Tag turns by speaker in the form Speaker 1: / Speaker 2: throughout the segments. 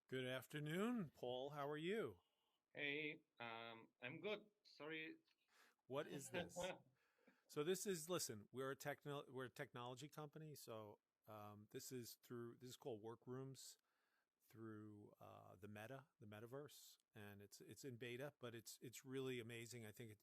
Speaker 1: Good afternoon, Paul. How are you?
Speaker 2: Hey, I'm good. Sorry.
Speaker 1: What is this? So this is listen. We're a technology company. So this is called Workrooms through the metaverse, and it's in beta, but it's really amazing. I think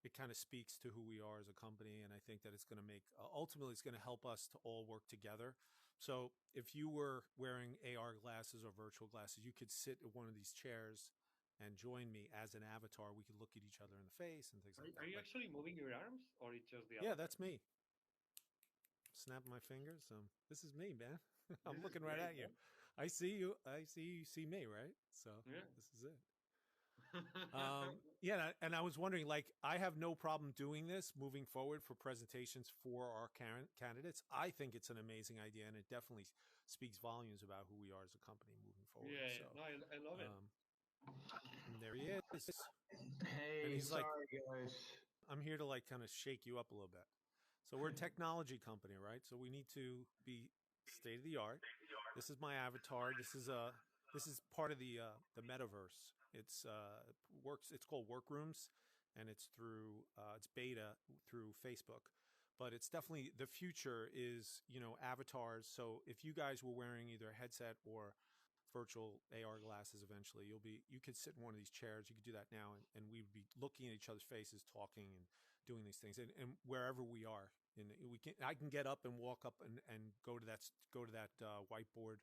Speaker 1: it kind of speaks to who we are as a company, and I think that it's going to make ultimately it's going to help us to all work together. So if you were wearing AR glasses or virtual glasses, you could sit at one of these chairs and join me as an avatar. We could look at each other in the face and things
Speaker 2: Are,
Speaker 1: like
Speaker 2: are
Speaker 1: that.
Speaker 2: you
Speaker 1: But
Speaker 2: actually moving your arms or it's just the
Speaker 1: yeah,
Speaker 2: avatar?
Speaker 1: that's me. Snap my fingers. This is me, man. I'm
Speaker 2: This is
Speaker 1: looking right
Speaker 2: great,
Speaker 1: at you.
Speaker 2: man.
Speaker 1: I see you. I see you. See me, right? So
Speaker 2: Yeah.
Speaker 1: this is it. Yeah, and I was wondering, like, I have no problem doing this moving forward for presentations for our candidates. I think it's an amazing idea, and it definitely speaks volumes about who we are as a company moving forward.
Speaker 2: Yeah,
Speaker 1: So,
Speaker 2: no, I love it.
Speaker 1: um, and there he is, and
Speaker 3: Hey,
Speaker 1: he's like,
Speaker 3: sorry guys.
Speaker 1: "I'm here to like kind of shake you up a little bit." So we're a technology company, right? So we need to be state of the art. This is my avatar. This is part of the metaverse. Works. It's called Workrooms, and it's beta through Facebook, but it's definitely the future is avatars. So if you guys were wearing either a headset or virtual AR glasses, eventually you could sit in one of these chairs. You could do that now, and we would be looking at each other's faces, talking and doing these things, and wherever we are. And I can get up and walk up and go to that whiteboard,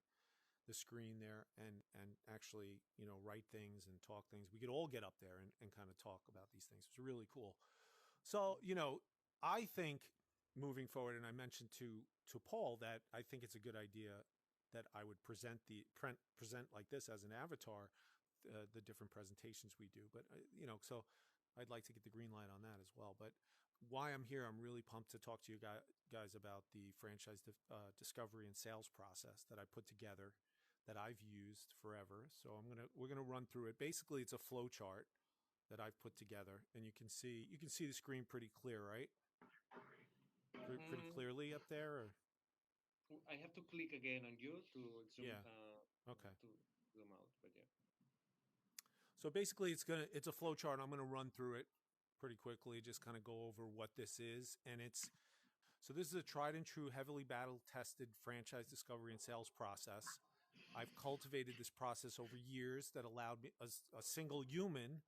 Speaker 1: the screen there, and actually write things and talk things. We could all get up there and kind of talk about these things. It's really cool. So I think moving forward, and I mentioned to Paul that I think it's a good idea that I would present like this as an avatar, the different presentations we do. But so I'd like to get the green light on that as well. But why I'm here, I'm really pumped to talk to you guys about the franchise discovery and sales process that I put together, that I've used forever. So we're gonna run through it. Basically, it's a flow chart that I've put together, and you can see the screen pretty clear, right? Pretty
Speaker 2: Mm,
Speaker 1: clearly up there. Or,
Speaker 2: I have to click again on you to zoom
Speaker 1: yeah. Okay.
Speaker 2: to zoom out, but yeah.
Speaker 1: So basically, it's a flow chart. I'm gonna run through it pretty quickly, just kind of go over what this is, and this is a tried and true, heavily battle tested franchise discovery and sales process. I've cultivated this process over years that allowed me a single human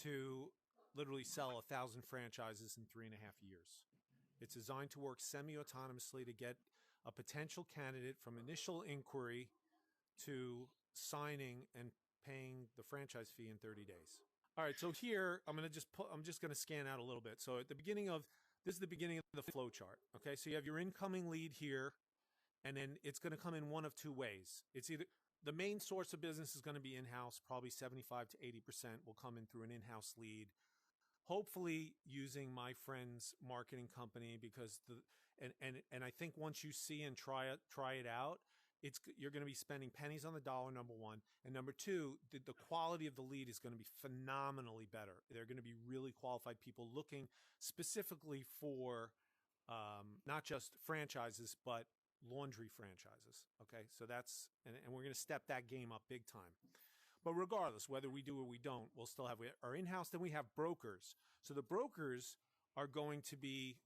Speaker 1: to literally sell 1,000 franchises in 3.5 years. It's designed to work semi-autonomously to get a potential candidate from initial inquiry to signing and paying the franchise fee in 30 days. All right, so here I'm just going to scan out a little bit. So at the beginning of this is the beginning of the flow chart. Okay, so you have your incoming lead here, and then it's going to come in one of two ways. It's either the main source of business is going to be in-house, probably 75 to 80% will come in through an in-house lead, hopefully using my friend's marketing company, because and I think once you see and try it out, you're going to be spending pennies on the dollar, number one, and number two, the quality of the lead is going to be phenomenally better. They're going to be really qualified people looking specifically for not just franchises but laundry franchises. Okay, so and we're going to step that game up big time. But regardless, whether we do or we don't, we'll still have our in-house. Then we have brokers. So the brokers are going to be,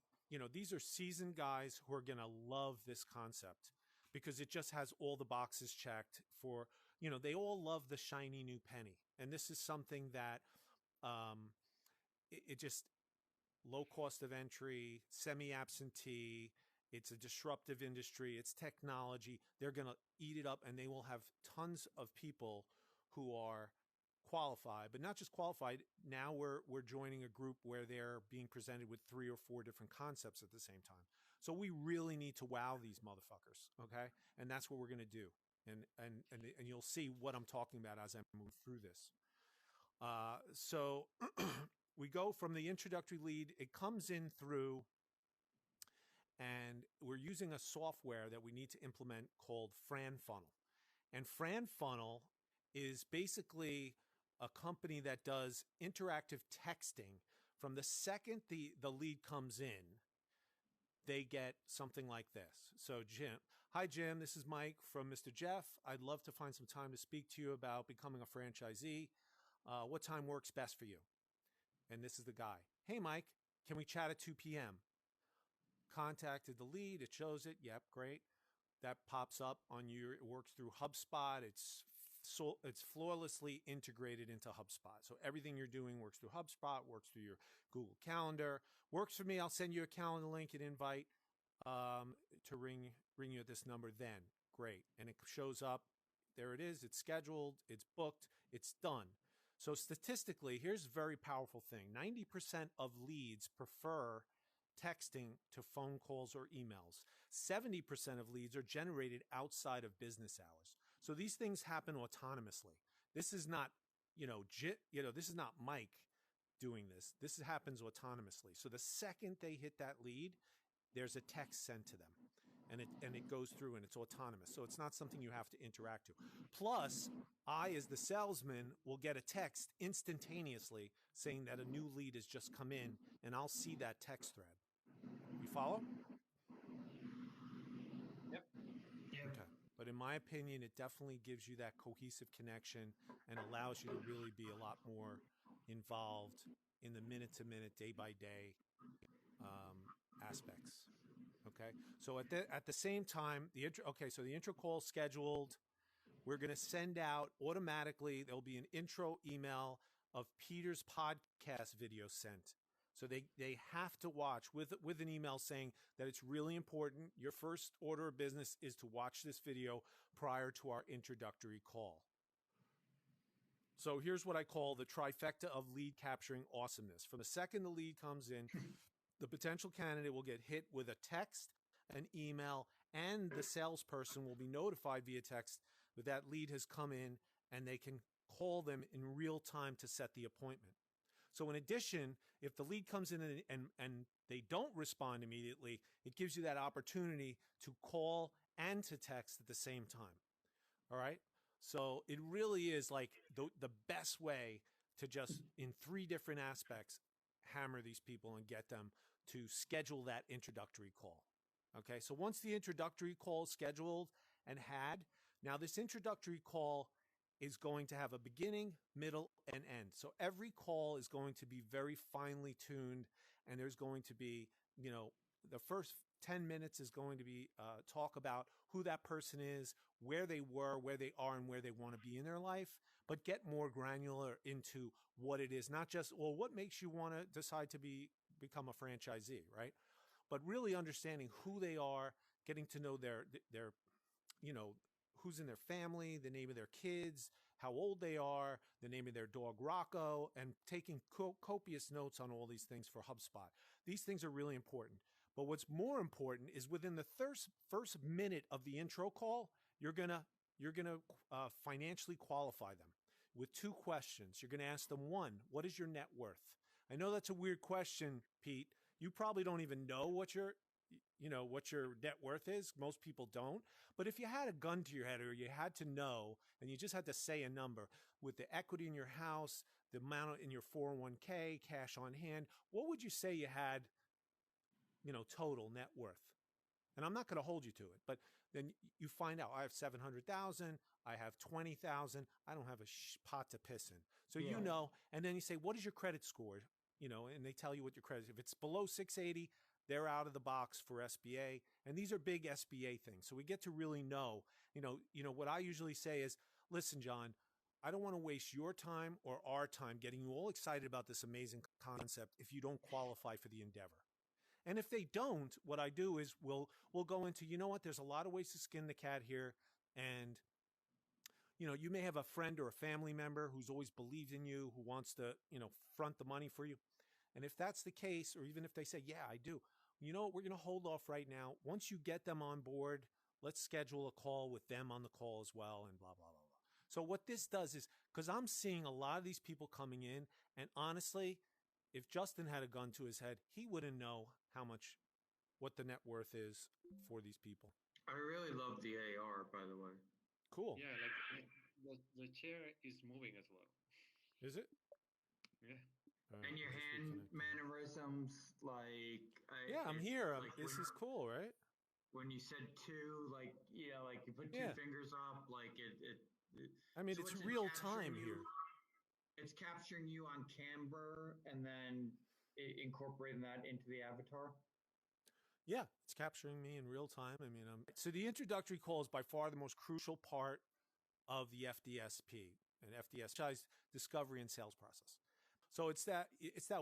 Speaker 1: these are seasoned guys who are going to love this concept because it just has all the boxes checked for, they all love the shiny new penny. And this is something that it just low cost of entry, semi-absentee. It's a disruptive industry. It's technology. They're going to eat it up, and they will have tons of people who are qualified, but not just qualified. Now we're joining a group where they're being presented with 3 or 4 different concepts at the same time. So we really need to wow these motherfuckers, okay? And that's what we're going to do. And you'll see what I'm talking about as I move through this. So we go from the introductory lead. It comes in through, and we're using a software that we need to implement called Fran Funnel. And Fran Funnel is basically a company that does interactive texting from the second the lead comes in. they get something like this. So Jim, hi Jim, this is Mike from Mr. Jeff. I'd love to find some time to speak to you about becoming a franchisee. What time works best for you? And this is the guy. Hey Mike, can we chat at 2 p.m.? Contacted the lead. It shows it. Yep, great. That pops up on your. It works through HubSpot. It's flawlessly integrated into HubSpot. So everything you're doing works through HubSpot. Works through your Google Calendar. Works for me. I'll send you a calendar link and invite to ring you at this number. Then great, and it shows up. There it is. It's scheduled. It's booked. It's done. So statistically, here's a very powerful thing. 90% of leads prefer texting to phone calls or emails. 70% of leads are generated outside of business hours. So these things happen autonomously. This is not, this is not Mike doing this. This happens autonomously. So the second they hit that lead, there's a text sent to them. And it goes through and it's autonomous. So it's not something you have to interact to. Plus, I, as the salesman, will get a text instantaneously saying that a new lead has just come in, and I'll see that text thread. You follow?
Speaker 2: Yep.
Speaker 1: Okay. But in my opinion, it definitely gives you that cohesive connection and allows you to really be a lot more involved in the minute-to-minute, day-by-day aspects. Okay, so at the same time, so the intro call scheduled. We're going to send out automatically. There'll be an intro email of Peter's podcast video sent. So they have to watch with an email saying that it's really important. Your first order of business is to watch this video prior to our introductory call. So here's what I call the trifecta of lead capturing awesomeness. From the second the lead comes in, the potential candidate will get hit with a text, an email, and the salesperson will be notified via text that that lead has come in, and they can call them in real time to set the appointment. So in addition, if the lead comes in and they don't respond immediately, it gives you that opportunity to call and to text at the same time. All right? So it really is like the best way to just, in 3 different aspects, hammer these people and get them to schedule that introductory call. Okay, so once the introductory call is scheduled and now this introductory call is going to have a beginning, middle, and end. So every call is going to be very finely tuned, and there's going to be, the first 10 minutes is going to be talk about who that person is, where they were, where they are, and where they want to be in their life, but get more granular into what it is, not just, well, what makes you want to decide to become a franchisee, right? But really understanding who they are, getting to know their who's in their family, the name of their kids, how old they are, the name of their dog Rocco, and taking copious notes on all these things for HubSpot. These things are really important. But what's more important is within the first minute of the intro call, you're gonna financially qualify them with 2 questions. You're gonna ask them, 1, what is your net worth? I know that's a weird question, Pete. You probably don't even know what your net worth is. Most people don't. But if you had a gun to your head, or you had to know, and you just had to say a number with the equity in your house, the amount in your 401k, cash on hand, what would you say you had, total net worth? And I'm not going to hold you to it, but then you find out, I have 700,000, I have 20,000, I don't have a pot to piss in. So and then you say, what is your credit score? And they tell you what your credit is. If it's below 680, they're out of the box for SBA. And these are big SBA things. So we get to really know, what I usually say is, listen, John, I don't want to waste your time or our time getting you all excited about this amazing concept if you don't qualify for the endeavor. And if they don't, what I do is we'll go into, there's a lot of ways to skin the cat here. And, you may have a friend or a family member who's always believed in you, who wants to, front the money for you. And if that's the case, or even if they say, yeah, I do, we're going to hold off right now. Once you get them on board, let's schedule a call with them on the call as well, and blah, blah, blah, blah. So what this does is, because I'm seeing a lot of these people coming in, and honestly, if Justin had a gun to his head, he wouldn't know what the net worth is for these people.
Speaker 3: I really love the AR, by the way.
Speaker 1: Cool.
Speaker 2: Yeah, like the chair is moving as well.
Speaker 1: Is it?
Speaker 2: Yeah.
Speaker 1: All right,
Speaker 3: And your
Speaker 1: I just
Speaker 3: hand
Speaker 1: reconnected.
Speaker 3: mannerisms, like
Speaker 1: Yeah, I'm
Speaker 3: it's
Speaker 1: here.
Speaker 3: like
Speaker 1: This is cool, right?
Speaker 3: when you said two, like like you put two
Speaker 1: Yeah.
Speaker 3: fingers up, like it
Speaker 1: I mean,
Speaker 3: so
Speaker 1: it's
Speaker 3: it's
Speaker 1: real
Speaker 3: capturing
Speaker 1: time
Speaker 3: you.
Speaker 1: here.
Speaker 3: It's capturing you on camber and then incorporating that into the avatar.
Speaker 1: Yeah, it's capturing me in real time. I mean, so the introductory call is by far the most crucial part of the FDSP and FDS discovery and sales process. So it's that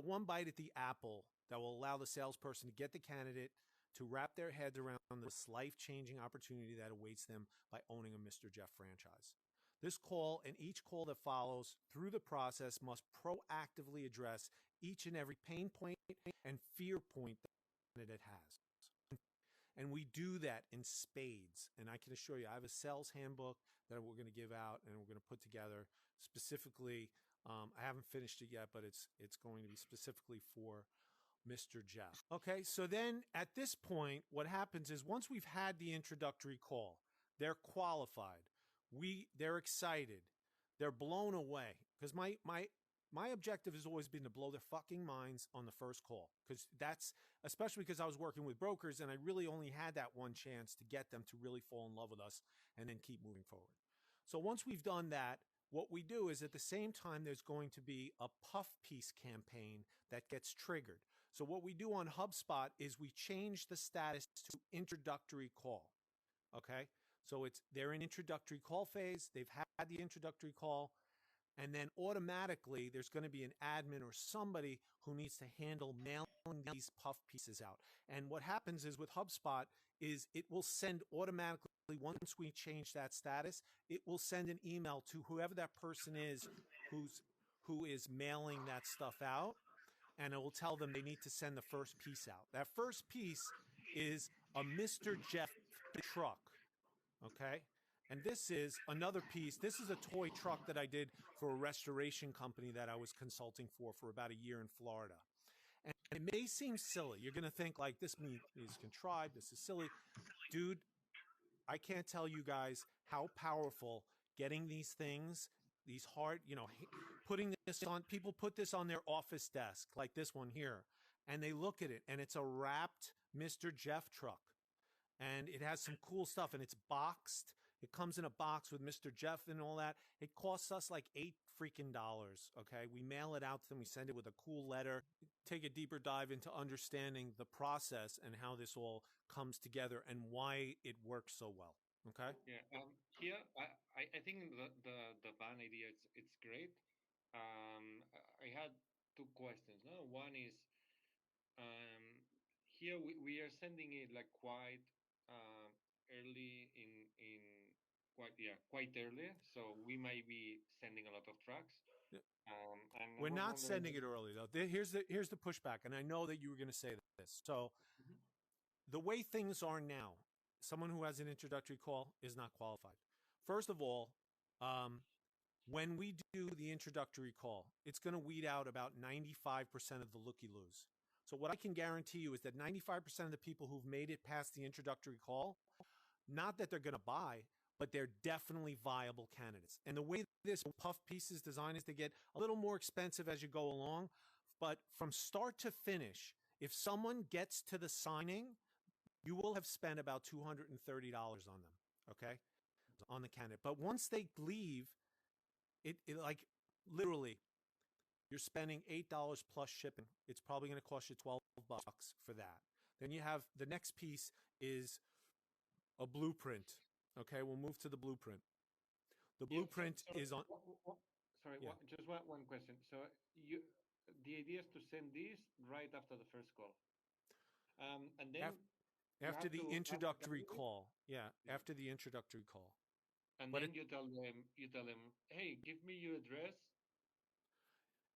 Speaker 1: one bite at the apple that will allow the salesperson to get the candidate to wrap their heads around this life-changing opportunity that awaits them by owning a Mr. Jeff franchise. This call and each call that follows through the process must proactively address each and every pain point and fear point that it has. And we do that in spades. And I can assure you, I have a sales handbook that we're going to give out and we're going to put together specifically. I haven't finished it yet, but it's going to be specifically for Mr. Jeff. Okay, so then at this point, what happens is once we've had the introductory call, they're qualified. They're excited. They're blown away. Because my objective has always been to blow their fucking minds on the first call. Because that's especially because I was working with brokers and I really only had that one chance to get them to really fall in love with us and then keep moving forward. So once we've done that, what we do is at the same time, there's going to be a puff piece campaign that gets triggered. So what we do on HubSpot is we change the status to introductory call. Okay. So they're in introductory call phase. They've had the introductory call. And then automatically there's going to be an admin or somebody who needs to handle mailing these puff pieces out. And what happens is with HubSpot is it will send automatically, once we change that status, it will send an email to whoever that person is who is mailing that stuff out. And it will tell them they need to send the first piece out. That first piece is a Mr. Jeff truck. Okay. And this is another piece. This is a toy truck that I did for a restoration company that I was consulting for about a year in Florida. And it may seem silly. You're going to think like this is contrived. This is silly. Dude, I can't tell you guys how powerful getting these things, these hard, putting this on, people put this on their office desk, like this one here, and they look at it and it's a wrapped Mr. Jeff truck. And it has some cool stuff and it's boxed. It comes in a box with Mr. Jeff and all that. It costs us like $8 freaking. Okay. We mail it out to them. We send it with a cool letter. Take a deeper dive into understanding the process and how this all comes together and why it works so well. Okay.
Speaker 2: Yeah. Here, I think the van idea it's great. I had two questions. No, one is um, here we are sending it like quite early in quite early. So we might be sending a lot of trucks. And I
Speaker 1: We're
Speaker 2: was
Speaker 1: not
Speaker 2: wondering.
Speaker 1: sending it early though. Here's the pushback. And I know that you were going to say this. So
Speaker 2: Mhm.
Speaker 1: the way things are now, someone who has an introductory call is not qualified. First of all, when we do the introductory call, it's going to weed out about 95% of the looky-loos. So what I can guarantee you is that 95% of the people who've made it past the introductory call, not that they're going to buy, but they're definitely viable candidates. And the way this puff piece is designed is to get a little more expensive as you go along. But from start to finish, if someone gets to the signing, you will have spent about $230 on them, okay, on the candidate. But once they leave, it like literally, you're spending $8 plus shipping. It's probably going to cost you $12 for that. Then you have the next piece is a blueprint. Okay, we'll move to the blueprint. The
Speaker 2: Yeah.
Speaker 1: blueprint is on.
Speaker 2: Sorry,
Speaker 1: Yeah.
Speaker 2: just one question. So the idea is to send this right after the first call, and then you
Speaker 1: After
Speaker 2: have
Speaker 1: the
Speaker 2: to ask the
Speaker 1: introductory
Speaker 2: candidate.
Speaker 1: call. Yeah,
Speaker 2: Yeah.
Speaker 1: after the introductory call.
Speaker 2: And
Speaker 1: But
Speaker 2: then you tell them, hey, give me your address.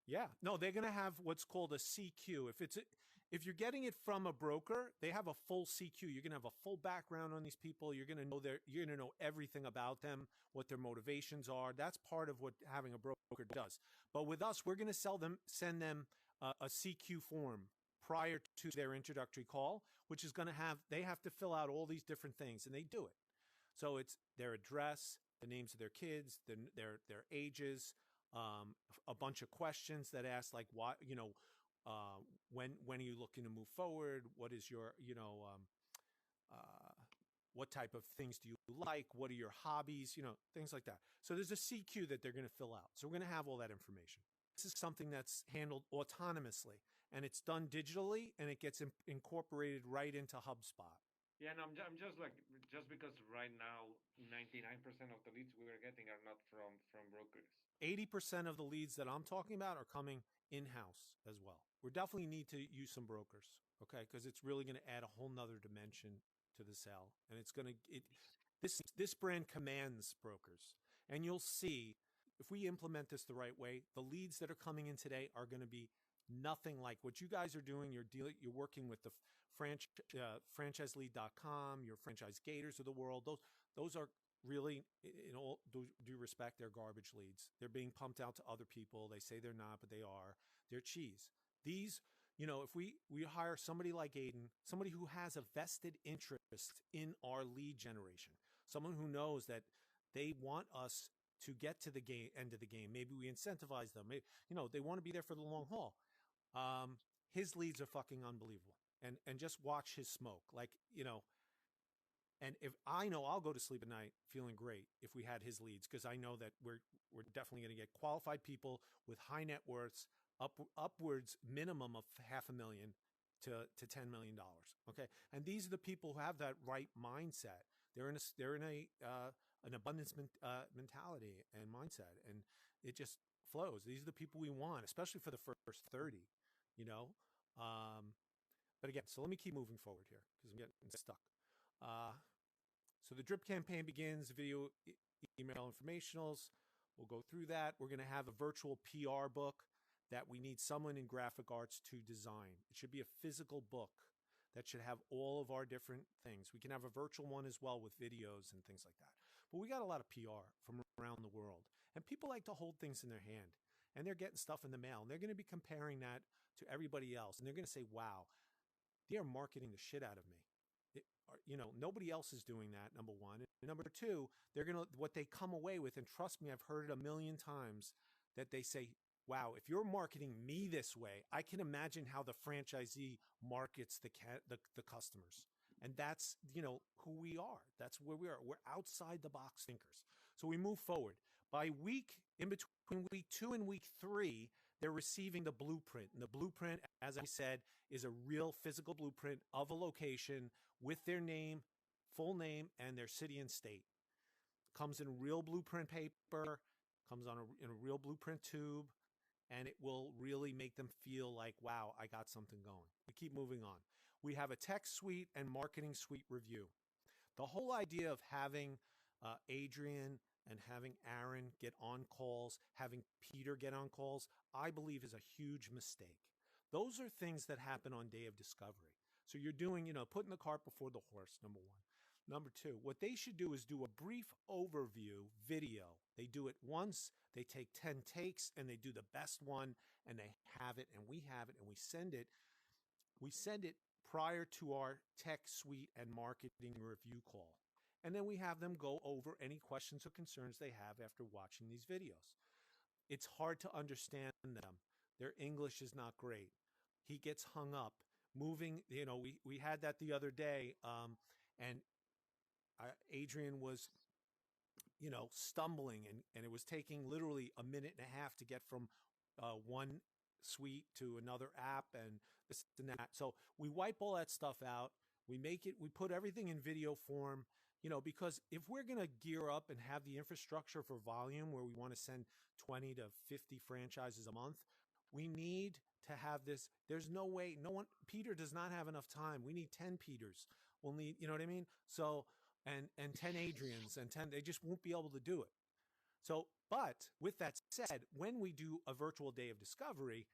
Speaker 1: yeah, no, they're going to have what's called a CQ. If you're getting it from a broker, they have a full CQ. You're going to have a full background on these people. You're going to know everything about them, what their motivations are. That's part of what having a broker does. But with us, we're going to send them a CQ form prior to their introductory call, which is going to they have to fill out all these different things, and they do it. So it's their address, the names of their kids, their ages, a bunch of questions that ask like, what, uh, when are you looking to move forward? What is your, uh, what type of things do you like? What are your hobbies? Things like that. So there's a CQ that they're going to fill out. So we're going to have all that information. This is something that's handled autonomously, and it's done digitally, and it gets incorporated right into HubSpot.
Speaker 2: Yeah, and I'm just like, just because right now 99% of the leads we are getting are not from brokers.
Speaker 1: 80% of the leads that I'm talking about are coming in-house as well. We definitely need to use some brokers, okay? Because it's really going to add a whole nother dimension to the sale. And it's going to, this brand commands brokers. And you'll see, if we implement this the right way, the leads that are coming in today are going to be nothing like what you guys are doing. You're working with the franchiselead.com, your franchise gators of the world. Those are really, in all due respect, they're garbage leads. They're being pumped out to other people. They say they're not, but they are. They're cheese. These, if we hire somebody like Aiden, somebody who has a vested interest in our lead generation, someone who knows that they want us to get to the end of the game. Maybe we incentivize them. Maybe, they want to be there for the long haul. His leads are fucking unbelievable. And just watch his smoke. Like, and if I know, I'll go to sleep at night feeling great if we had his leads, because I know that we're definitely going to get qualified people with high net worths, upwards minimum of $500,000 to $10 million. Okay, and these are the people who have that right mindset. They're in an abundance mentality and mindset, and it just flows. These are the people we want, especially for the first 30. But again, so let me keep moving forward here because I'm getting stuck. So the drip campaign begins, video, email informationals. We'll go through that. We're going to have a virtual PR book that we need someone in graphic arts to design. It should be a physical book that should have all of our different things. We can have a virtual one as well with videos and things like that. But we got a lot of PR from around the world. And people like to hold things in their hand. And they're getting stuff in the mail. And they're going to be comparing that to everybody else. And they're going to say, wow, they are marketing the shit out of me. Nobody else is doing that, number one. And number two, what they come away with, and trust me, I've heard it a million times, that they say, wow, if you're marketing me this way, I can imagine how the franchisee markets the customers. And that's, who we are. That's where we are. We're outside the box thinkers. So we move forward. By in between week 2 and week 3, they're receiving the blueprint. And the blueprint, as I said, is a real physical blueprint of a location with their name, full name, and their city and state. Comes in real blueprint paper, comes in a real blueprint tube, and it will really make them feel like, wow, I got something going. We keep moving on. We have a tech suite and marketing suite review. The whole idea of having Adrian and having Aaron get on calls, having Peter get on calls, I believe is a huge mistake. Those are things that happen on day of discovery. So you're doing, putting the cart before the horse, number one. Number two, what they should do is do a brief overview video. They do it once, they take 10 takes, and they do the best one, and they have it, and we have it, and we send it. We send it prior to our tech suite and marketing review call. And then we have them go over any questions or concerns they have after watching these videos. It's hard to understand them. Their English is not great. He gets hung up. Moving, we had that the other day, and Adrian was, stumbling, and it was taking literally a minute and a half to get from one suite to another app and this and that. So we wipe all that stuff out. We put everything in video form, because if we're going to gear up and have the infrastructure for volume where we want to send 20 to 50 franchises a month, we need to have this. There's no way, Peter does not have enough time. We need 10 Peters. We'll need, you know what I mean? So, and 10 Adrians and 10, they just won't be able to do it. So, but with that said, when we do a virtual day of discovery,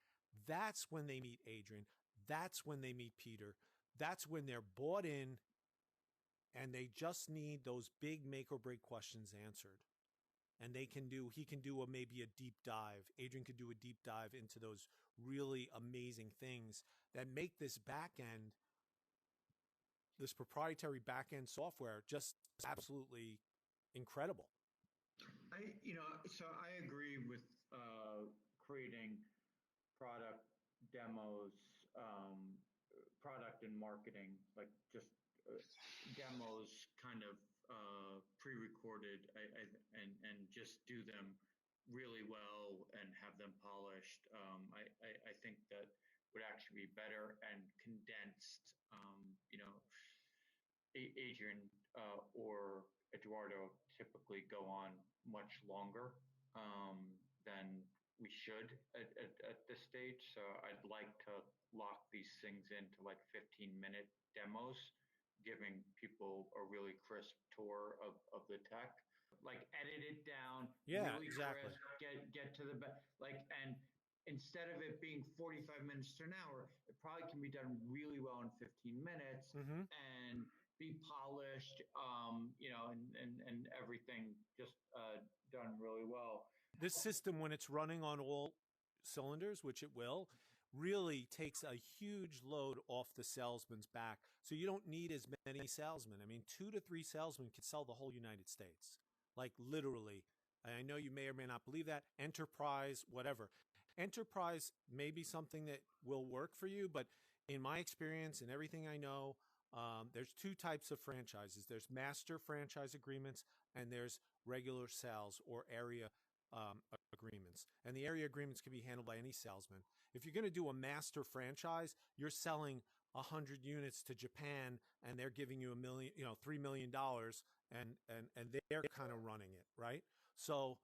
Speaker 1: that's when they meet Adrian. That's when they meet Peter. That's when they're bought in and they just need those big make or break questions answered. And he can do maybe a deep dive. Adrian could do a deep dive into those really amazing things that make this back end, this proprietary back end software, just absolutely incredible.
Speaker 3: So I agree with creating product demos, product and marketing, like just demos kind of pre-recorded and just do them really well and have them polished. I think that would actually be better and condensed. Adrian or Eduardo typically go on much longer than we should at this stage. So I'd like to lock these things into like 15-minute demos, giving people a really crisp tour of the tech. Like edit it down,
Speaker 1: Yeah,
Speaker 3: really
Speaker 1: exactly.
Speaker 3: crisp, get to the and instead of it being 45 minutes to an hour, it probably can be done really well in 15 minutes
Speaker 1: Mm-hmm.
Speaker 3: and be polished, and everything just done really well.
Speaker 1: This system, when it's running on all cylinders, which it will, really takes a huge load off the salesman's back. So you don't need as many salesmen. I mean, 2 to 3 salesmen can sell the whole United States, like literally. I know you may or may not believe that. Enterprise, whatever. Enterprise may be something that will work for you, but in my experience and everything I know, there's 2 types of franchises. There's master franchise agreements, and there's regular sales or area agreements. And the area agreements can be handled by any salesman. If you're going to do a master franchise, you're selling 100 units to Japan, and they're giving you $3 million, and they're kind of running it, right? So,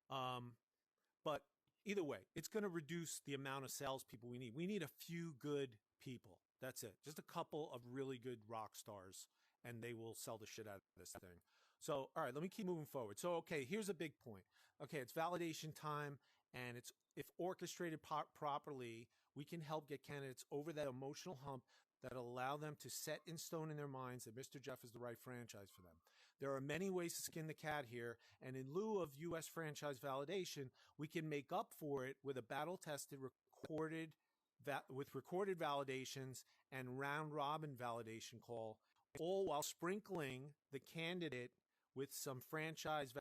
Speaker 1: but either way, it's going to reduce the amount of salespeople we need. We need a few good people. That's it. Just a couple of really good rock stars, and they will sell the shit out of this thing. So, all right, let me keep moving forward. So, okay, here's a big point. Okay, it's validation time, and it's if orchestrated properly, we can help get candidates over that emotional hump that allow them to set in stone in their minds that Mr. Jeff is the right franchise for them. There are many ways to skin the cat here, and in lieu of U.S. franchise validation, we can make up for it with a battle-tested, recorded validations and round-robin validation call, all while sprinkling the candidate with some franchise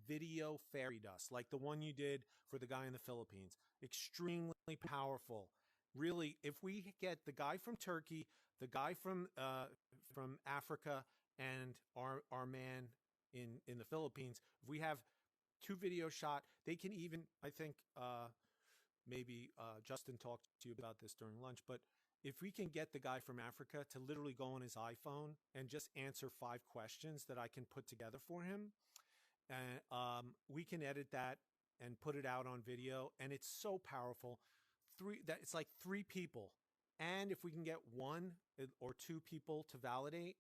Speaker 1: video fairy dust, like the one you did for the guy in the Philippines. Extremely powerful. Really, if we get the guy from Turkey, the guy from Africa, and our man in the Philippines, if we have 2 videos shot, they can even, I think, maybe Justin talked to you about this during lunch, but if we can get the guy from Africa to literally go on his iPhone and just answer 5 questions that I can put together for him, and we can edit that and put it out on video, and it's so powerful. It's like 3 people, and if we can get 1 or 2 people to validate,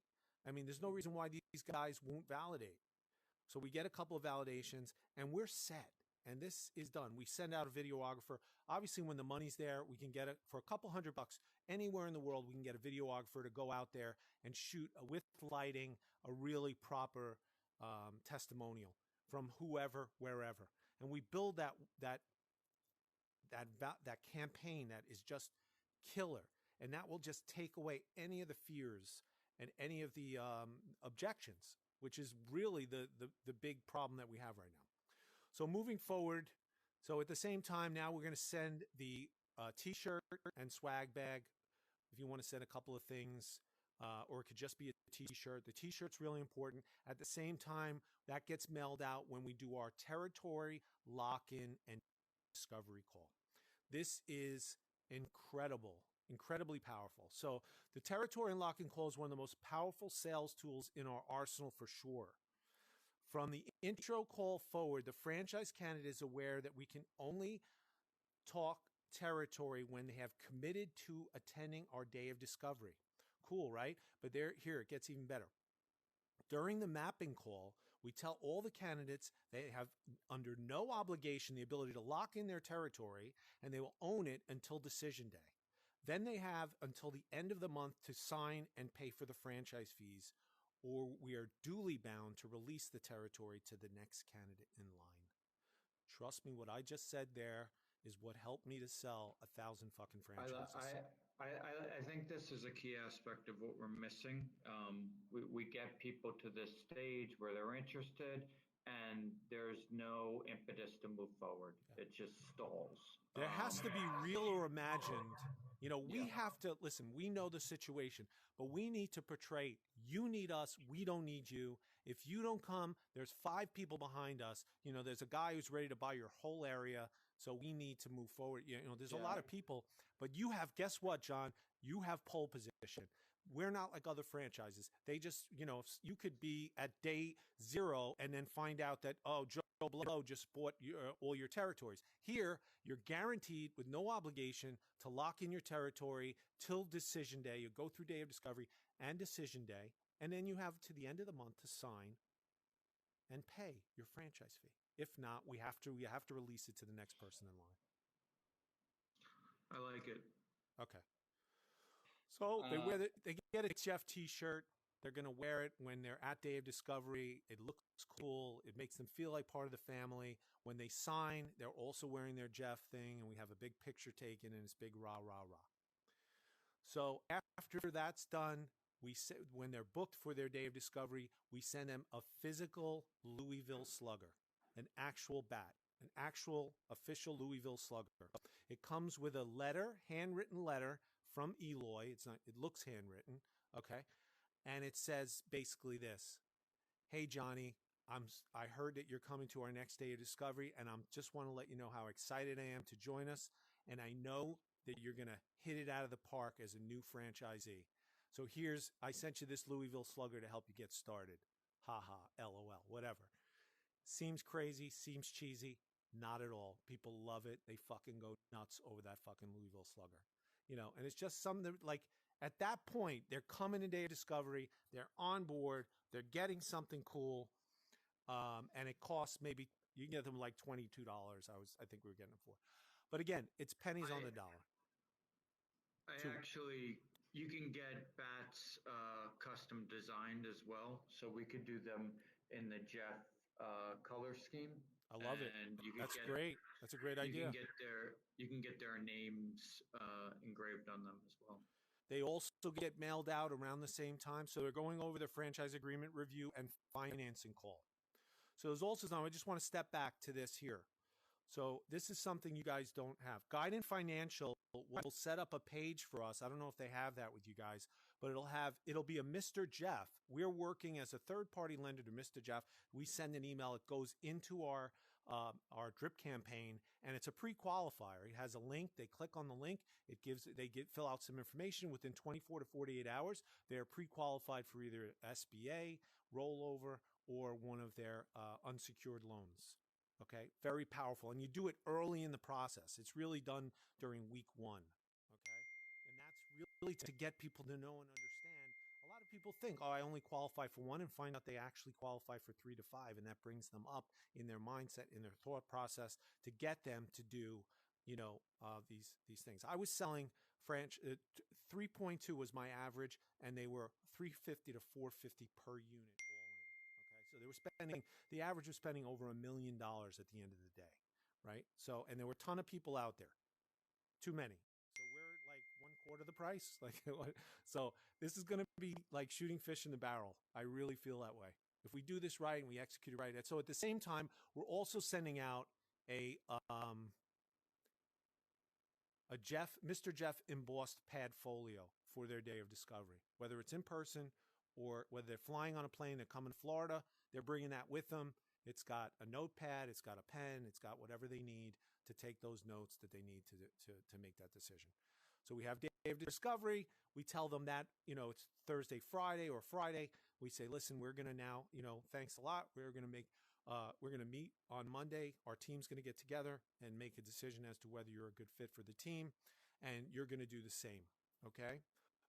Speaker 1: I mean, there's no reason why these guys won't validate. So we get a couple of validations, and we're set. And this is done. We send out a videographer. Obviously, when the money's there, we can get it for a couple $100 anywhere in the world. We can get a videographer to go out there and shoot with lighting a really proper testimonial from whoever, wherever, and we build that campaign that is just killer, and that will just take away any of the fears and any of the objections, which is really the big problem that we have right now. So moving forward, so at the same time now we're going to send the t-shirt and swag bag. If you want to send a couple of things, or it could just be a t-shirt. The t-shirt's really important. At the same time, that gets mailed out when we do our territory lock-in and discovery call. This is incredible, incredibly powerful. So the territory and lock-in call is one of the most powerful sales tools in our arsenal for sure. From the intro call forward, the franchise candidate is aware that we can only talk territory when they have committed to attending our day of discovery. Cool, right? But here it gets even better. During the mapping call, we tell all the candidates they have under no obligation the ability to lock in their territory, and they will own it until decision day. Then they have until the end of the month to sign and pay for the franchise fees, or we are duly bound to release the territory to the next candidate in line. Trust me, what I just said there is what helped me to sell 1,000 fucking franchises.
Speaker 3: I think this is a key aspect of what we're missing. We get people to this stage where they're interested, and there's no impetus to move forward.
Speaker 1: Yeah.
Speaker 3: It just stalls.
Speaker 1: There has to be real or imagined. You know, we
Speaker 3: Yeah.
Speaker 1: have to listen. We know the situation, but we need to portray you need us. We don't need you. If you don't come, there's 5 people behind us. You know, there's a guy who's ready to buy your whole area. So we need to move forward. You know, there's a
Speaker 3: Yeah.
Speaker 1: lot of people, but you have, guess what, John? You have pole position. We're not like other franchises. They just, you know, you could be at day 0 and then find out that, oh, Joe Blow just bought all your territories. Here, you're guaranteed with no obligation to lock in your territory till decision day. You go through day of discovery and decision day, and then you have to the end of the month to sign and pay your franchise fee. If not, we have to release it to the next person in line.
Speaker 3: I like it.
Speaker 1: Okay. So they get a Jeff T-shirt. They're going to wear it when they're at Day of Discovery. It looks cool. It makes them feel like part of the family. When they sign, they're also wearing their Jeff thing, and we have a big picture taken, and it's big rah, rah, rah. So after that's done, when they're booked for their Day of Discovery, we send them a physical Louisville Slugger, an actual bat, an actual official Louisville Slugger. It comes with a letter, handwritten letter from Eloy. It's not. It looks handwritten. Okay. And it says basically this: "Hey Johnny, I heard that you're coming to our next Day of Discovery, and I just want to let you know how excited I am to join us. And I know that you're going to hit it out of the park as a new franchisee. So I sent you this Louisville Slugger to help you get started. Ha ha, LOL, whatever. Seems crazy, seems cheesy. Not at all. People love it. They fucking go nuts over that fucking Louisville Slugger. You know, and it's just something that, like, at that point, they're coming to Day of Discovery. They're on board. They're getting something cool. And it costs maybe, you can get them like $22. I think we were getting them for. But again, it's pennies on the dollar.
Speaker 3: You can get bats custom designed as well. So we could do them in the Jeff color scheme.
Speaker 1: I love it. That's great. That's a great idea.
Speaker 3: You can get their names engraved on them as well.
Speaker 1: They also get mailed out around the same time. So they're going over the franchise agreement review and financing call. So there's also, now I just want to step back to this here. So this is something you guys don't have. Guidant Financial will set up a page for us. I don't know if they have that with you guys, but it'll be a Mr. Jeff. We're working as a third-party lender to Mr. Jeff. We send an email. It goes into our drip campaign, and it's a pre-qualifier. It has a link. They click on the link. Fill out some information. Within 24 to 48 hours, they are pre-qualified for either SBA, rollover, or one of their unsecured loans. Okay, very powerful. And you do it early in the process. It's really done during week 1. Okay, and that's really to get people to know and understand. A lot of people think, oh, I only qualify for 1, and find out they actually qualify for 3 to 5. And that brings them up in their mindset, in their thought process, to get them to do, these things. I was selling 3.2 was my average, and they were $350 to $450 per unit all in. So they were the average was spending over $1 million at the end of the day, right? So, and there were a ton of people out there, too many. So we're like 1/4 the price. So this is going to be like shooting fish in the barrel. I really feel that way. If we do this right and we execute it right. So at the same time, we're also sending out a Mr. Jeff embossed pad folio for their Day of Discovery, whether it's in person or whether they're flying on a plane, they're coming to Florida, they're bringing that with them. It's got a notepad, it's got a pen, it's got whatever they need to take those notes that they need to make that decision. So we have Day of Discovery. We tell them that, it's Thursday, Friday, or Friday. We say, listen, we're going to now, thanks a lot. We're going to meet on Monday. Our team's going to get together and make a decision as to whether you're a good fit for the team, and you're going to do the same. Okay?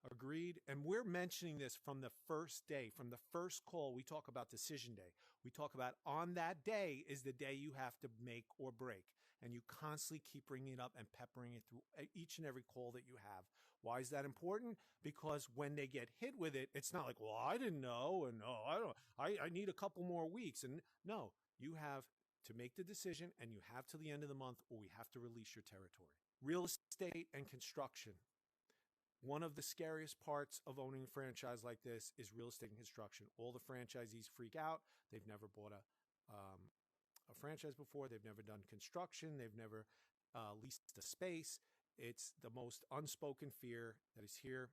Speaker 1: Agreed. And we're mentioning this from the first day, from the first call. We talk about decision day. We talk about on that day is the day you have to make or break. And you constantly keep bringing it up and peppering it through each and every call that you have. Why is that important? Because when they get hit with it, it's not like, well, I didn't know, and no, I need a couple more weeks. And no, you have to make the decision, and you have till the end of the month, or we have to release your territory. Real estate and construction. One of the scariest parts of owning a franchise like this is real estate and construction. All the franchisees freak out. They've never bought a franchise before. They've never done construction. They've never leased a space. It's the most unspoken fear that is here.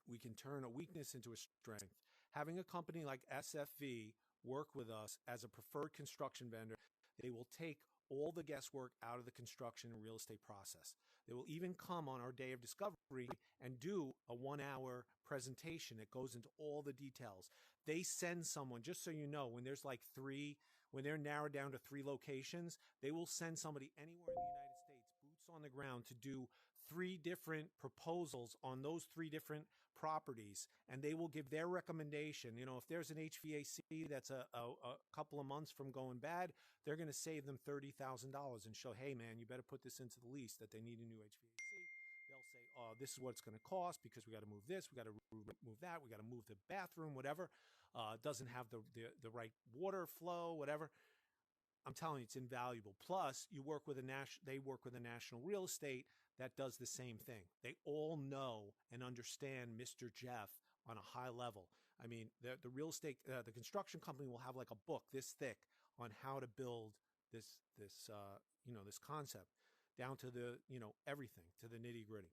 Speaker 1: We can turn a weakness into a strength. Having a company like SFV work with us as a preferred construction vendor, they will take all the guesswork out of the construction and real estate process. They will even come on our day of discovery and do a 1 hour presentation that goes into all the details. They send someone, just so you know, when there's like when they're narrowed down to 3 locations, they will send somebody anywhere in the United States, boots on the ground, to do 3 different proposals on those 3 different properties, and they will give their recommendation. If there's an HVAC that's a couple of months from going bad, they're going to save them $30,000 and show, hey man, you better put this into the lease that they need a new HVAC. They'll say, oh, this is what it's going to cost because we got to move this, we got to move that, we got to move the bathroom, whatever. Doesn't have the right water flow, whatever. I'm telling you, it's invaluable. Plus, they work with a national real estate that does the same thing. They all know and understand Mr. Jeff on a high level. I mean, the real estate, the construction company will have like a book this thick on how to build this concept down to everything, to the nitty gritty.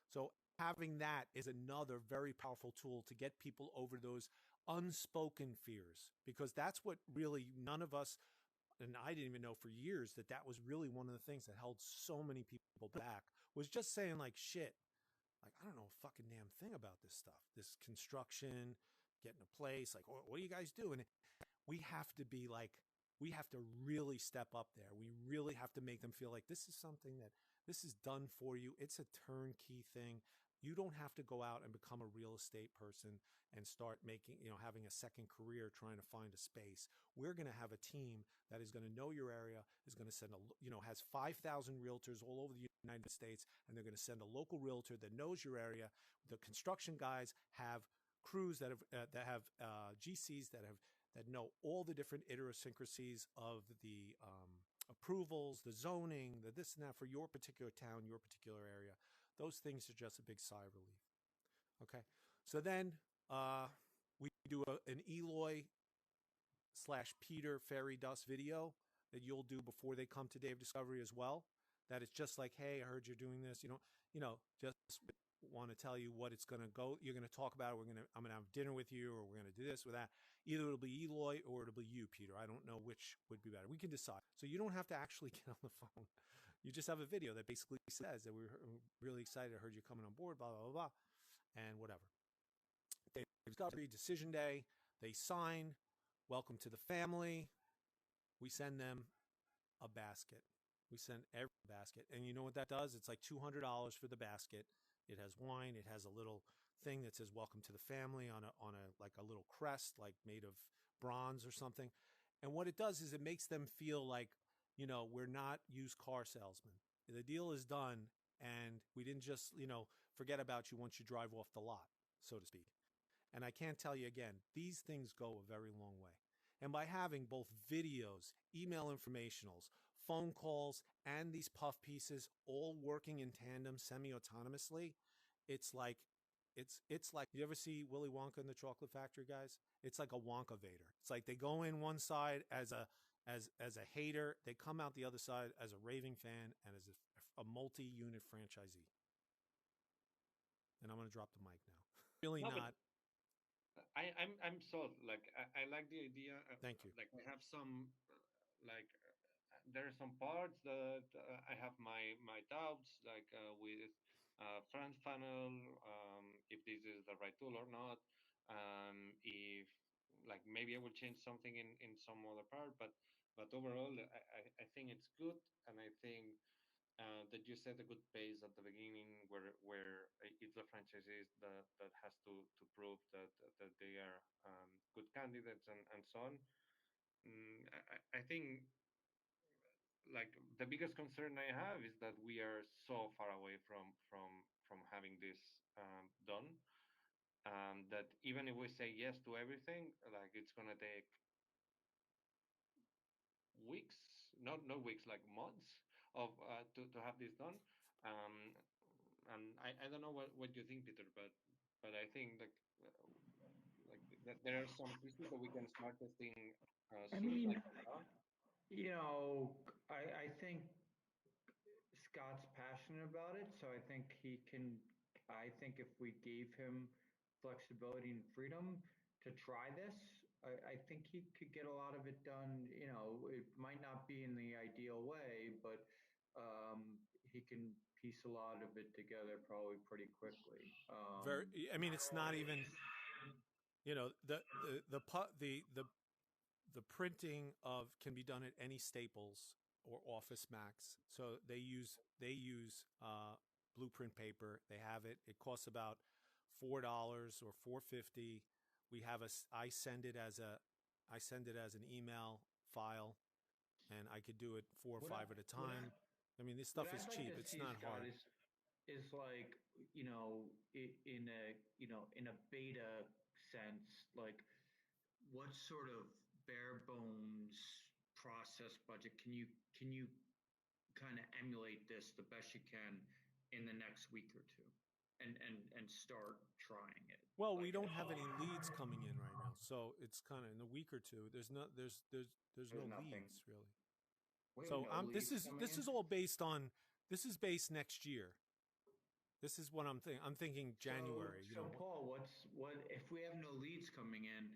Speaker 1: So having that is another very powerful tool to get people over those unspoken fears, because that's what really none of us, and I didn't even know for years that was really one of the things that held so many people back, was just saying like, shit, like, I don't know a fucking damn thing about this stuff, this construction, getting a place, like, what do you guys do? And we have to be like, we have to really step up there. We really have to make them feel like this is something that this is done for you. It's a turnkey thing. You don't have to go out and become a real estate person and start having a second career trying to find a space. We're going to have a team that is going to know your area, is going to send has 5,000 realtors all over the United States, and they're going to send a local realtor that knows your area. The construction guys have crews that have GCs that know all the different idiosyncrasies of the approvals, the zoning, the this and that for your particular town, your particular area. Those things are just a big sigh of relief. Okay, so then we do an Eloy / Peter fairy dust video that you'll do before they come to Day of Discovery as well. That it's just like, hey, I heard you're doing this. Just want to tell you what it's going to go. You're going to talk about it. I'm going to have dinner with you, or we're going to do this or that. Either it'll be Eloy or it'll be you, Peter. I don't know which would be better. We can decide. So you don't have to actually get on the phone. You just have a video that basically says that we're really excited. I heard you coming on board, blah, blah, blah, blah, and whatever. Day of Discovery, decision day. They sign. Welcome to the family. We send them a basket. We send every basket. And you know what that does? It's like $200 for the basket. It has wine. It has a little thing that says welcome to the family on a little crest, like made of bronze or something. And what it does is it makes them feel like, we're not used car salesmen. The deal is done, and we didn't just, forget about you once you drive off the lot, so to speak. And I can't tell you again, these things go a very long way. And by having both videos, email informationals, phone calls, and these puff pieces all working in tandem semi-autonomously, it's like you ever see Willy Wonka and the Chocolate Factory, guys? It's like a Wonka Vader. It's like they go in one side as a hater, they come out the other side as a raving fan and as a multi-unit franchisee. And I'm going to drop the mic now. Really
Speaker 2: No,
Speaker 1: not.
Speaker 2: I'm sold. Like I like the idea.
Speaker 1: Thank you.
Speaker 2: Like I have some, like there are some parts that I have my doubts, like with front funnel, if this is the right tool or not, if like maybe I will change something in some other part, but overall I think it's good, and I think that you set a good pace at the beginning, where it's the franchisees that has to prove that they are good candidates and so on. I think like the biggest concern I have is that we are so far away from having this done, that even if we say yes to everything, like it's gonna take weeks, not weeks, like months of to have this done. Um, and I don't know what you think, Peter, but I think like that there are some pieces that we can start testing
Speaker 3: I
Speaker 2: soon,
Speaker 3: mean,
Speaker 2: like tomorrow.
Speaker 3: you know, I think Scott's passionate about it, so I think he can. I think if we gave him flexibility and freedom to try this, I think he could get a lot of it done. You know, it might not be in the ideal way, but he can piece a lot of it together probably pretty quickly.
Speaker 1: Very. I mean, it's not even. The printing of can be done at any Staples or Office Max. So they use blueprint paper. They have it. It costs about $4 or $4.50. We have a. I send it as an email file, and I could do it four or
Speaker 3: What I,
Speaker 1: five at a
Speaker 3: what I,
Speaker 1: time. I mean, this
Speaker 3: what
Speaker 1: stuff is
Speaker 3: I'd like
Speaker 1: cheap.
Speaker 3: to
Speaker 1: It's
Speaker 3: see,
Speaker 1: not
Speaker 3: Scott,
Speaker 1: hard.
Speaker 3: is like, in a, in a beta sense, like what sort of bare bones process budget can you kind of emulate this the best you can in the next week or two, and start trying it,
Speaker 1: Well, we
Speaker 3: like,
Speaker 1: don't have any leads coming in right now, so it's kind of in a week or two. There's
Speaker 3: there's
Speaker 1: no
Speaker 3: nothing.
Speaker 1: leads really.
Speaker 3: We have
Speaker 1: So
Speaker 3: no
Speaker 1: this
Speaker 3: leads
Speaker 1: is
Speaker 3: coming
Speaker 1: this
Speaker 3: in.
Speaker 1: is all based on this is based next year. This is what I'm thinking. I'm thinking
Speaker 3: So,
Speaker 1: January.
Speaker 3: so Paul, what if we have no leads coming in?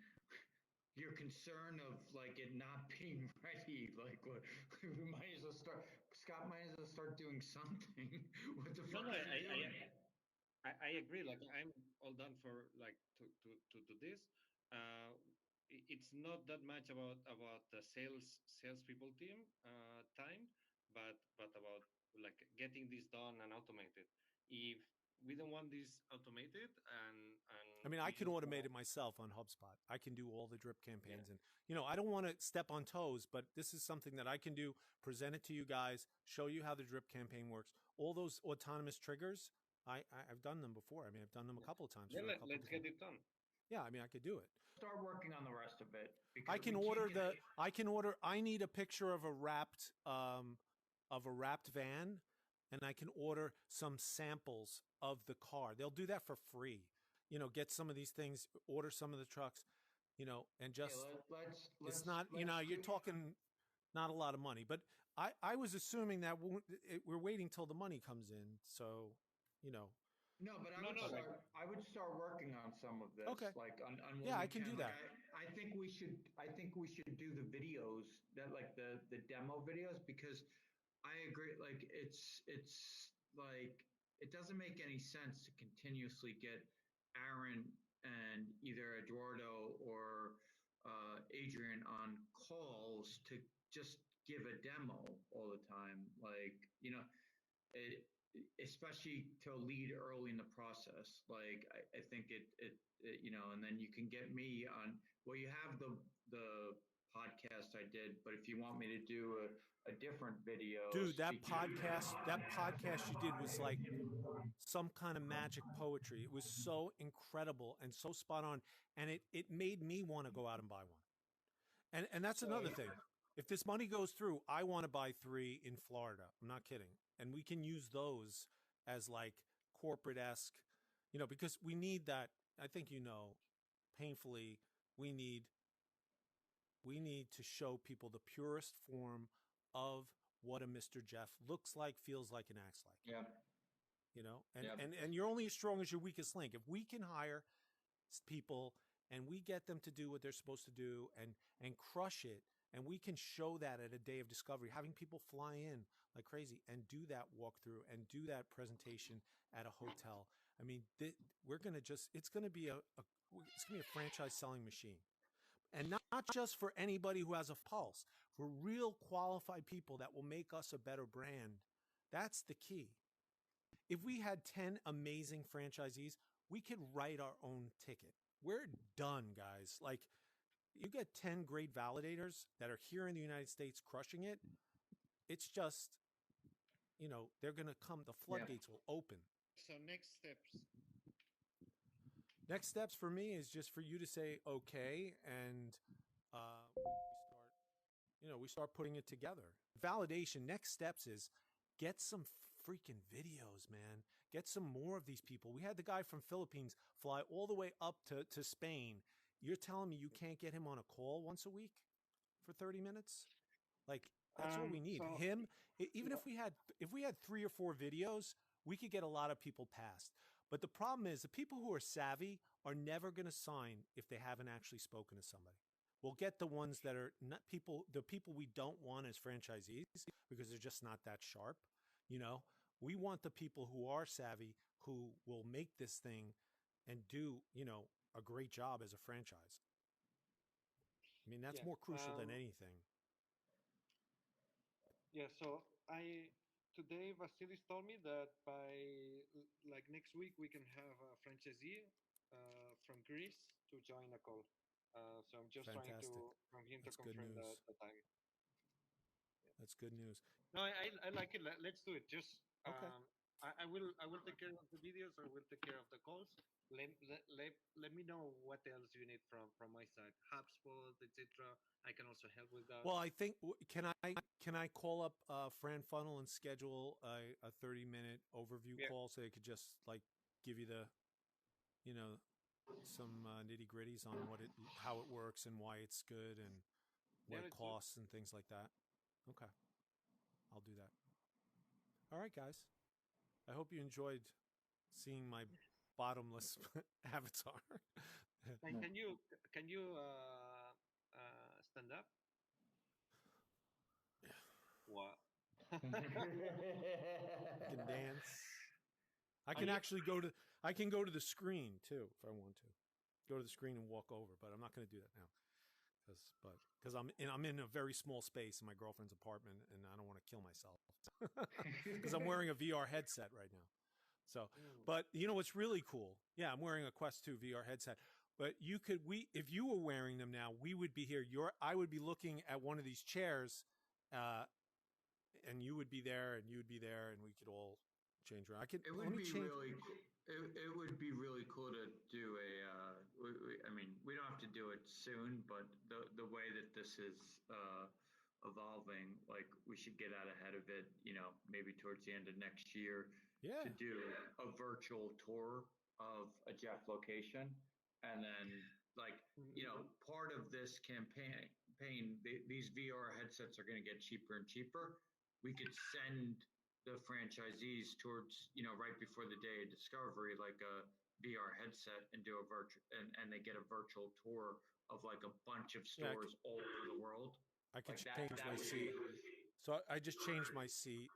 Speaker 3: Your concern of like it not being ready, like what we might as well start. Scott might as well start doing something. What the
Speaker 2: No,
Speaker 3: fuck
Speaker 2: no,
Speaker 3: is he doing?
Speaker 2: I agree. Like I'm all done for like to do this. Uh, it's not that much about the salespeople team time, but about like getting this done and automated. If we don't want this automated and
Speaker 1: I mean, I
Speaker 2: we
Speaker 1: can
Speaker 2: just
Speaker 1: automate
Speaker 2: want
Speaker 1: it myself on HubSpot. I can do all the drip
Speaker 2: yeah
Speaker 1: campaigns, and I don't want to step on toes, but this is something that I can do. Present it to you guys, show you how the drip campaign works. All those autonomous triggers, I've done them before. I mean, I've done them a couple of times
Speaker 2: yeah
Speaker 1: for a couple of
Speaker 2: let's get
Speaker 1: different.
Speaker 2: it done.
Speaker 1: Yeah, I mean, I could do it.
Speaker 3: Start working on the rest of it
Speaker 1: I
Speaker 3: because
Speaker 1: can
Speaker 3: we can't
Speaker 1: order
Speaker 3: get.
Speaker 1: I need a picture of a wrapped van, and I can order some samples of the car. They'll do that for free. Get some of these things, order some of the trucks, and
Speaker 3: Okay,
Speaker 1: just
Speaker 3: let's
Speaker 1: it's not, you're
Speaker 3: do.
Speaker 1: talking not a lot of money, but I was assuming that we're waiting till the money comes in. So, you know,
Speaker 3: No, but
Speaker 2: No, no, like
Speaker 3: I would start working on some of this,
Speaker 1: okay.
Speaker 3: like on what
Speaker 1: Yeah, I
Speaker 3: we
Speaker 1: can
Speaker 3: can.
Speaker 1: do
Speaker 3: Like
Speaker 1: that.
Speaker 3: I think we should do the videos that like the demo videos, because I agree. Like it's like it doesn't make any sense to continuously get Aaron and either Eduardo or Adrian on calls to just give a demo all the time. Like, it, especially to lead early in the process. Like I think and then you can get me on. Well, you have the podcast I did, but if you want me to do a different video
Speaker 1: Dude,
Speaker 3: speaking.
Speaker 1: that podcast you did was like some kind of magic poetry. It was so incredible and so spot on, and it made me want to go out and buy one. And that's
Speaker 3: So
Speaker 1: another thing. If this money goes through, I want to buy 3 in Florida. I'm not kidding. And we can use those as like corporate esque, because we need that. I think painfully, we need to show people the purest form of what a Mr. Jeff looks like, feels like, and acts like.
Speaker 3: yeah,
Speaker 1: And,
Speaker 3: yeah.
Speaker 1: and you're only as strong as your weakest link. If we can hire people and we get them to do what they're supposed to do and crush it, and we can show that at a day of discovery, having people fly in like crazy and do that walkthrough and do that presentation at a hotel. I mean, we're going to it's going to be a franchise selling machine. And not just for anybody who has a pulse, for real qualified people that will make us a better brand. That's the key. If we had 10 amazing franchisees, we could write our own ticket. We're done, guys. Like, you get 10 great validators that are here in the United States crushing it. It's just, they're going to come, the
Speaker 3: Yeah.
Speaker 1: floodgates will open.
Speaker 2: so next steps.
Speaker 1: Next steps for me is just for you to say, okay, and we start putting it together. Validation, next steps is get some freaking videos, man. Get some more of these people. We had the guy from Philippines fly all the way up to Spain. you're telling me you can't get him on a call once a week for 30 minutes? Like that's what we need.
Speaker 2: So
Speaker 1: Him, even
Speaker 2: yeah,
Speaker 1: if we had 3 or 4 videos, we could get a lot of people past. But the problem is the people who are savvy are never going to sign if they haven't actually spoken to somebody. We'll get the ones that are not people, the people we don't want as franchisees because they're just not that sharp. You know, we want the people who are savvy who will make this thing and do, a great job as a franchise. I mean, that's
Speaker 2: yeah.
Speaker 1: more crucial than anything.
Speaker 2: Yeah, so I today Vasilis told me that by like next week we can have a franchisee from Greece to join a call. So I'm just trying to
Speaker 1: Fantastic.
Speaker 2: from him to
Speaker 1: That's good
Speaker 2: confirm
Speaker 1: news.
Speaker 2: the time.
Speaker 1: That's good news.
Speaker 2: No, I like it. Let's do it. Just
Speaker 1: Okay.
Speaker 2: I will take care of the videos. I will take care of the calls. Let me know what else you need from my side. HubSpot, etc. I can also help with that.
Speaker 1: Well, I think can I call up Fran Funnel and schedule a 30-minute overview
Speaker 2: Yeah,
Speaker 1: call so they could just like give you the you know some nitty gritties on how it works and why it's good and
Speaker 2: yeah,
Speaker 1: what it
Speaker 2: let's do it.
Speaker 1: costs and things like that. Okay, I'll do that. All right, guys. I hope you enjoyed seeing my bottomless avatar.
Speaker 2: And can you stand up? What?
Speaker 1: I can dance. I
Speaker 2: Are
Speaker 1: can
Speaker 2: you?
Speaker 1: actually go to I can go to the screen too if I want to. Go to the screen and walk over, but I'm not going to do that now because I'm in a very small space in my girlfriend's apartment and I don't want to kill myself because I'm wearing a VR headset right now. So,
Speaker 2: Mm.
Speaker 1: but you know what's really cool? Yeah, I'm wearing a Quest 2 VR headset. But if you were wearing them now, we would be here. I would be looking at one of these chairs, uh, and you would be there, and you would be there, and we could all change around.
Speaker 3: It
Speaker 1: Let
Speaker 3: would
Speaker 1: me
Speaker 3: be
Speaker 1: change.
Speaker 3: really, it would be really cool to do a. I mean, we don't have to do it soon, but the way that this is evolving, like we should get out ahead of it. Maybe towards the end of next year,
Speaker 1: Yeah,
Speaker 3: to do a virtual tour of a Jeff location, and then like part of this campaign, these VR headsets are going to get cheaper and cheaper. We could send the franchisees towards right before the day of discovery like a VR headset and do a virtual and they get a virtual tour of like a bunch of
Speaker 1: yeah.
Speaker 3: stores all over the world
Speaker 1: I could
Speaker 3: like that
Speaker 1: change
Speaker 3: that
Speaker 1: my
Speaker 3: would be
Speaker 1: seat. So I just changed my seat,